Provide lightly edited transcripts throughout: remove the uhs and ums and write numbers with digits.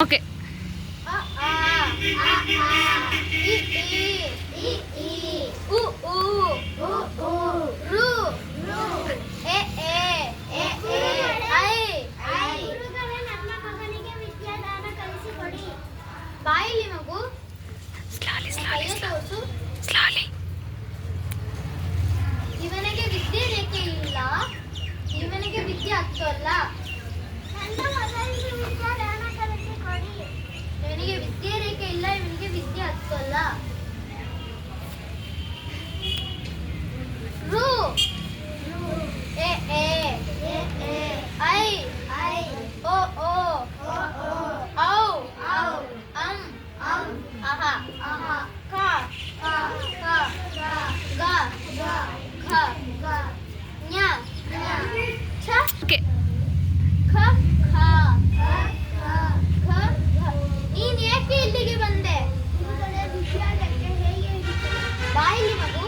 Okay. ಅ ಆ ಅ ಆ E ಈ ಉ ಊ ರು ಎ ಐ ಗುರುಗಳೇ ನನ್ನ ಮಗನಿಗೆ ವಿದ್ಯಾದಾನ ಕಲಿಸಿಕೊಡಿ. ಬಾಯಿಲಿ ಮಗು. ಕೈಯ ತೋರಿಸು. ಇವನಿಗೆ ವಿದ್ಯೆ ರೇಖೆ ಇಲ್ಲ, ಇವನಿಗೆ ವಿದ್ಯೆ ಹತ್ತಲ್ಲ. ನನ್ನ ಮಗನಿಗೆ ವಿದ್ಯಾದಾನ ಕಲಿಸಿಕೊಡಿ. ಇವನಿಗೆ ವಿದ್ಯೆ ರೇಖೆ ಇಲ್ಲ, ಇವನಿಗೆ ವಿದ್ಯೆ ಹತ್ತಲ್ಲ. ರು ಎ ಐ ಓ ಔ ಅಂ ಅಹ ಕ ಗ ಘ ಞ ಛ ಓಕೆ. ಖ ಖ ನೀನ್ ಏಕೆ ಇಲ್ಲಿಗೆ ಬಂದೆ? ಬಾಯಿಲಿ ಮಗು.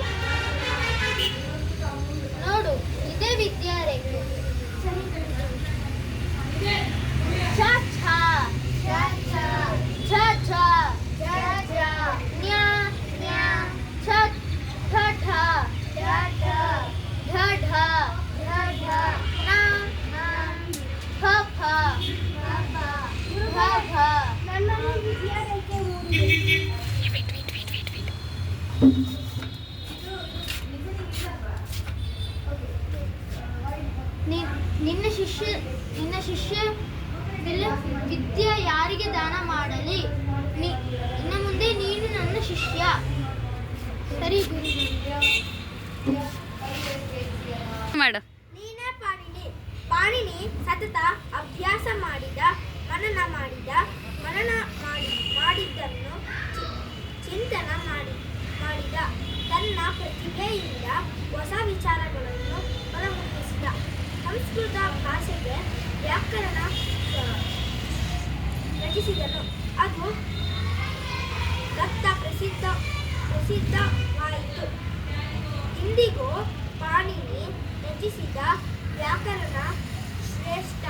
ನೋಡು, ಇದೇ ವಿದ್ಯಾರೇಖೆ. ಛ ಛ ಛ ಛ ನ್ಯ ಛ ಠ ಠ ಢ ಢ ನ ಫ ಫ ಘ ಘ. ನಿನ್ನ ಶಿಷ್ಯ ವಿದ್ಯೆ ಯಾರಿಗೆ ದಾನ ಮಾಡಲಿ? ಇನ್ನು ಮುಂದೆ ನೀನು ನನ್ನ ಶಿಷ್ಯ. ಸರಿ ಮಾಡು. ನೀನೇ ಪಾಣಿನಿ ಸತತ ಅಭ್ಯಾಸ ಮಾಡಿದ, ಮನನ ಮಾಡಿದ್ದನ್ನು ಚಿಂತನ ಮಾಡಿದ, ತನ್ನ ಪ್ರತಿಭೆಯಿಂದ ಹೊಸ ವಿಚಾರಗಳನ್ನು ಹೊರಹೊಮ್ಮಿಸಿದ. ಸಂಸ್ಕೃತ ಭಾಷೆಗೆ ವ್ಯಾಕರಣ ರಚಿಸಿದನು. ಅದು ಪ್ರಸಿದ್ಧವಾಯಿತು. ಇಂದಿಗೂ ಪಾಣಿನಿ ರಚಿಸಿದ ವ್ಯಾಕರಣ ಶ್ರೇಷ್ಠ.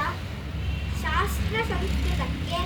ಶಾಸ್ತ್ರ ಸಂಸ್ಕೃತಕ್ಕೆ